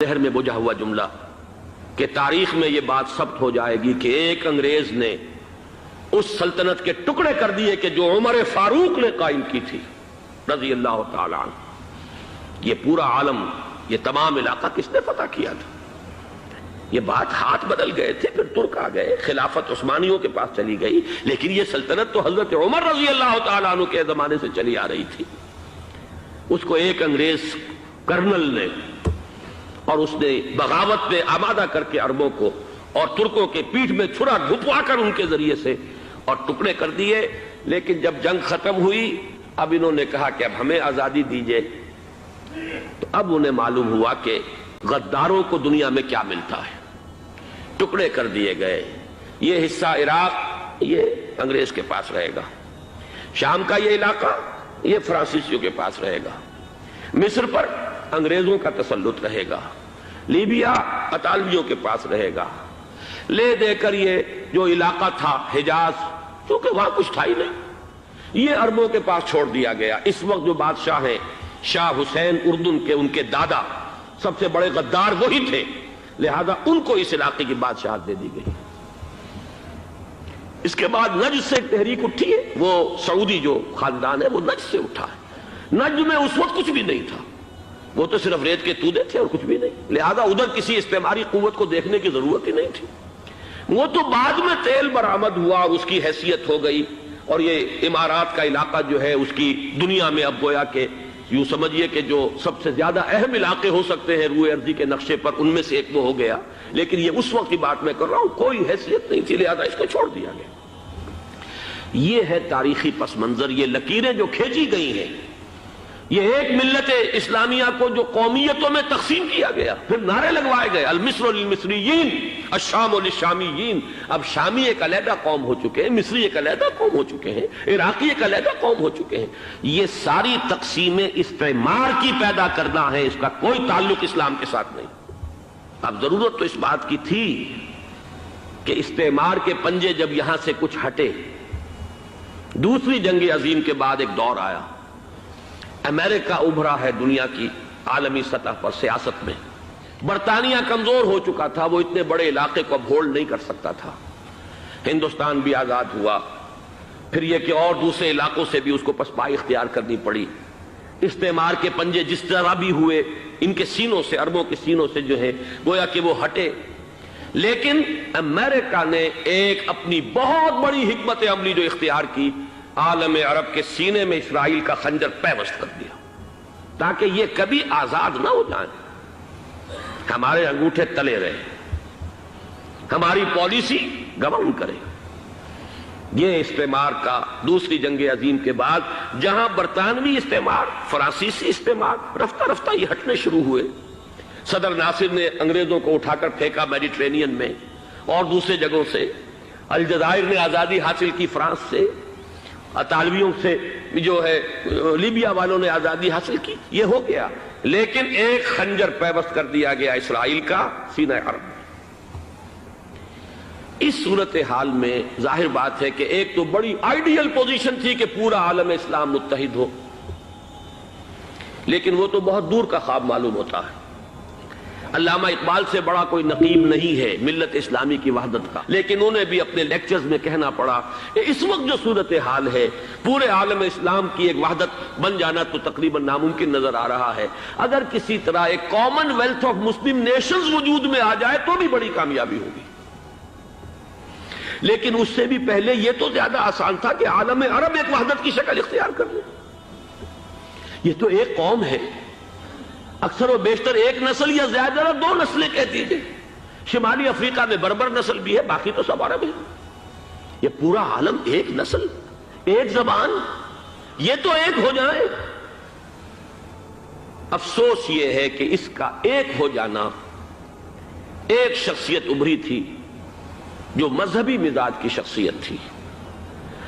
ذہن میں بجھا ہوا جملہ کہ تاریخ میں یہ بات ثبت ہو جائے گی کہ ایک انگریز نے اس سلطنت کے ٹکڑے کر دیے کہ جو عمر فاروق نے قائم کی تھی رضی اللہ تعالی عنہ. یہ پورا عالم، یہ تمام علاقہ کس نے فتح کیا تھا؟ یہ بات ہاتھ بدل گئے تھے، پھر ترک آ گئے، خلافت عثمانیوں کے پاس چلی گئی، لیکن یہ سلطنت تو حضرت عمر رضی اللہ تعالی عنہ کے زمانے سے چلی آ رہی تھی. اس کو ایک انگریز کرنل نے، اور اس نے بغاوت میں آمادہ کر کے عربوں کو اور ترکوں کے پیٹھ میں چھرا ڈھپوا کر ان کے ذریعے سے اور ٹکڑے کر دیے. لیکن جب جنگ ختم ہوئی، اب انہوں نے کہا کہ اب ہمیں آزادی دیجئے. تو اب انہیں معلوم ہوا کہ غداروں کو دنیا میں کیا ملتا ہے. ٹکڑے کر دیے گئے. یہ حصہ عراق یہ انگریز کے پاس رہے گا، شام کا یہ علاقہ یہ فرانسیسیوں کے پاس رہے گا، مصر پر انگریزوں کا تسلط رہے گا، لیبیا اطالویوں کے پاس رہے گا. لے دے کر یہ جو علاقہ تھا حجاز، کیونکہ وہاں کچھ تھا ہی نہیں، یہ عربوں کے پاس چھوڑ دیا گیا. اس وقت جو بادشاہ ہیں شاہ حسین اردن کے، ان کے دادا سب سے بڑے غدار وہی تھے، لہذا ان کو اس علاقے کی بادشاہت دے دی گئی. اس کے بعد نجد سے ایک تحریک اٹھی ہے، وہ سعودی جو خاندان ہے وہ نجد سے اٹھا ہے. نجد میں اس وقت کچھ بھی نہیں تھا، وہ تو صرف ریت کے تودے تھے اور کچھ بھی نہیں، لہذا ادھر کسی استعماری قوت کو دیکھنے کی ضرورت ہی نہیں تھی. وہ تو بعد میں تیل برآمد ہوا اور اس کی حیثیت ہو گئی، اور یہ امارات کا علاقہ جو ہے اس کی دنیا میں اب گویا کہ یوں سمجھیے کہ جو سب سے زیادہ اہم علاقے ہو سکتے ہیں روئے ارضی کے نقشے پر، ان میں سے ایک وہ ہو گیا. لیکن یہ اس وقت کی بات میں کر رہا ہوں، کوئی حیثیت نہیں تھی، لہذا اس کو چھوڑ دیا گیا. یہ ہے تاریخی پس منظر، یہ لکیریں جو کھینچی گئی ہیں. یہ ایک ملت اسلامیہ کو جو قومیتوں میں تقسیم کیا گیا، پھر نعرے لگوائے گئے المصر للمصریین الشام للشامیین. اب شامی ایک علیحدہ قوم ہو چکے ہیں، مصری ایک علیحدہ قوم ہو چکے ہیں، عراقی ایک علیحدہ قوم ہو چکے ہیں. یہ ساری تقسیمیں استعمار کی پیدا کرنا ہے، اس کا کوئی تعلق اسلام کے ساتھ نہیں. اب ضرورت تو اس بات کی تھی کہ استعمار کے پنجے جب یہاں سے کچھ ہٹے، دوسری جنگ عظیم کے بعد ایک دور آیا، امریکہ ابھرا ہے دنیا کی عالمی سطح پر سیاست میں. برطانیہ کمزور ہو چکا تھا، وہ اتنے بڑے علاقے کو اب ہولڈ نہیں کر سکتا تھا. ہندوستان بھی آزاد ہوا، پھر یہ کہ اور دوسرے علاقوں سے بھی اس کو پسپائی اختیار کرنی پڑی. استعمار کے پنجے جس طرح بھی ہوئے، ان کے سینوں سے، عربوں کے سینوں سے جو ہے گویا کہ وہ ہٹے. لیکن امریکہ نے ایک اپنی بہت بڑی حکمت عملی جو اختیار کی، عالم عرب کے سینے میں اسرائیل کا خنجر پیوست کر دیا تاکہ یہ کبھی آزاد نہ ہو جائیں، ہمارے انگوٹھے تلے رہے، ہماری پالیسی گورن کرے. یہ استعمار کا دوسری جنگ عظیم کے بعد جہاں برطانوی استعمار، فرانسیسی استعمار رفتہ رفتہ یہ ہٹنے شروع ہوئے. صدر ناصر نے انگریزوں کو اٹھا کر پھینکا میڈیٹرینین میں اور دوسرے جگہوں سے. الجزائر نے آزادی حاصل کی فرانس سے، اطالویوں سے جو ہے لیبیا والوں نے آزادی حاصل کی. یہ ہو گیا، لیکن ایک خنجر پیوست کر دیا گیا اسرائیل کا سینہ عرب میں. اس صورتحال میں ظاہر بات ہے کہ ایک تو بڑی آئیڈیل پوزیشن تھی کہ پورا عالم اسلام متحد ہو، لیکن وہ تو بہت دور کا خواب معلوم ہوتا ہے. علامہ اقبال سے بڑا کوئی نقیب نہیں ہے ملت اسلامی کی وحدت کا، لیکن انہیں بھی اپنے لیکچرز میں کہنا پڑا کہ اس وقت جو صورتحال ہے پورے عالم اسلام کی ایک وحدت بن جانا تو تقریباً ناممکن نظر آ رہا ہے. اگر کسی طرح ایک common wealth of Muslim nations وجود میں آ جائے تو بھی بڑی کامیابی ہوگی. لیکن اس سے بھی پہلے یہ تو زیادہ آسان تھا کہ عالم عرب ایک وحدت کی شکل اختیار کر لے. یہ تو ایک قوم ہے، اکثر و بیشتر ایک نسل یا زیادہ دو نسلیں کہتی تھیں. شمالی افریقہ میں بربر نسل بھی ہے، باقی تو سب عرب ہے. یہ پورا عالم ایک نسل، ایک زبان، یہ تو ایک ہو جائے. افسوس یہ ہے کہ اس کا ایک ہو جانا، ایک شخصیت ابھری تھی جو مذہبی مزاج کی شخصیت تھی،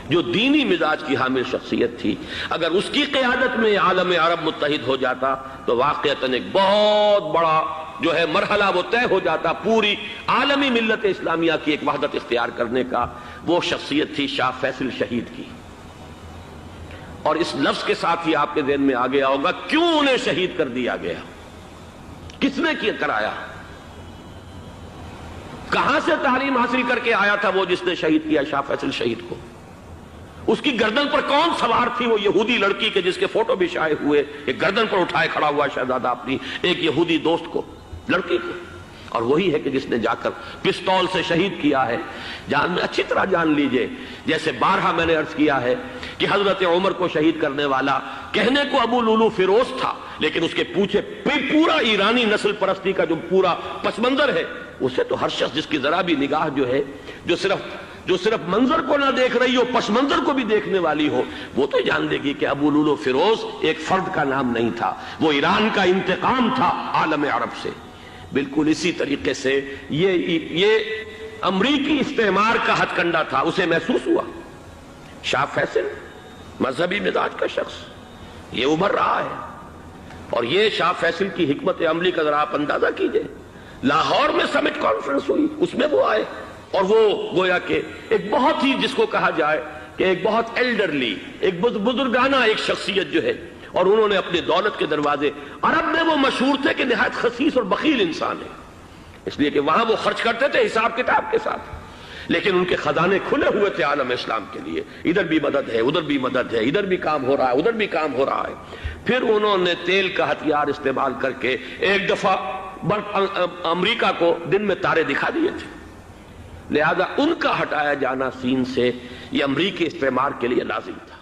جو دینی مزاج کی حامل شخصیت تھی. اگر اس کی قیادت میں عالم عرب متحد ہو جاتا تو واقعتاً ایک بہت بڑا جو ہے مرحلہ وہ طے ہو جاتا پوری عالمی ملت اسلامیہ کی ایک وحدت اختیار کرنے کا. وہ شخصیت تھی شاہ فیصل شہید کی. اور اس لفظ کے ساتھ ہی آپ کے ذہن میں آ گیا ہوگا کیوں انہیں شہید کر دیا گیا، کس نے کیا کرایا؟ کہاں سے تعلیم حاصل کر کے آیا تھا وہ جس نے شہید کیا شاہ فیصل شہید کو؟ اس کی گردن پر کون سوار تھی؟ وہ یہودی لڑکی کے جس کے فوٹو بھی شائع ہوئے، ایک گردن پر اٹھائے کھڑا ہوا شہزادہ اپنی ایک یہودی دوست کو، لڑکی کو، اور وہی ہے کہ جس نے جا کر پستول سے شہید کیا ہے۔ جان میں اچھی طرح جان لیجئے، جیسے بارہا میں نے عرض کیا ہے کہ حضرت عمر کو شہید کرنے والا کہنے کو ابو لولو فیروز تھا، لیکن اس کے پیچھے پورا ایرانی نسل پرستی کا جو پورا پس منظر ہے، اسے تو ہر شخص جس کی ذرا بھی نگاہ جو ہے، جو صرف منظر کو نہ دیکھ رہی ہو، پس منظر کو بھی دیکھنے والی ہو، وہ تو جان دے گی کہ ابو لولو فیروز ایک فرد کا نام نہیں تھا، وہ ایران کا انتقام تھا عالم عرب سے۔ بالکل اسی طریقے سے یہ امریکی استعمار کا ہتھ کنڈا تھا، اسے محسوس ہوا۔ شاہ فیصل مذہبی مزاج کا شخص، یہ ابھر رہا ہے، اور یہ شاہ فیصل کی حکمت عملی کا ذرا آپ اندازہ کیجئے۔ لاہور میں سمٹ کانفرنس ہوئی، اس میں وہ آئے، اور وہ گویا کہ ایک بہت ہی جس کو کہا جائے کہ ایک بہت ایلڈرلی، ایک بزرگانہ ایک شخصیت جو ہے، اور انہوں نے اپنے دولت کے دروازے، عرب میں وہ مشہور تھے کہ نہایت خسیس اور بخیل انسان ہے، اس لیے کہ وہاں وہ خرچ کرتے تھے حساب کتاب کے ساتھ، لیکن ان کے خزانے کھلے ہوئے تھے عالم اسلام کے لیے، ادھر بھی مدد ہے، ادھر بھی مدد ہے، ادھر بھی کام ہو رہا ہے، ادھر بھی کام ہو رہا ہے۔ پھر انہوں نے تیل کا ہتھیار استعمال کر کے ایک دفعہ امریکہ کو دن میں تارے دکھا دیے تھے، لہذا ان کا ہٹایا جانا سین سے یہ امریکی استعمار کے لیے لازم تھا۔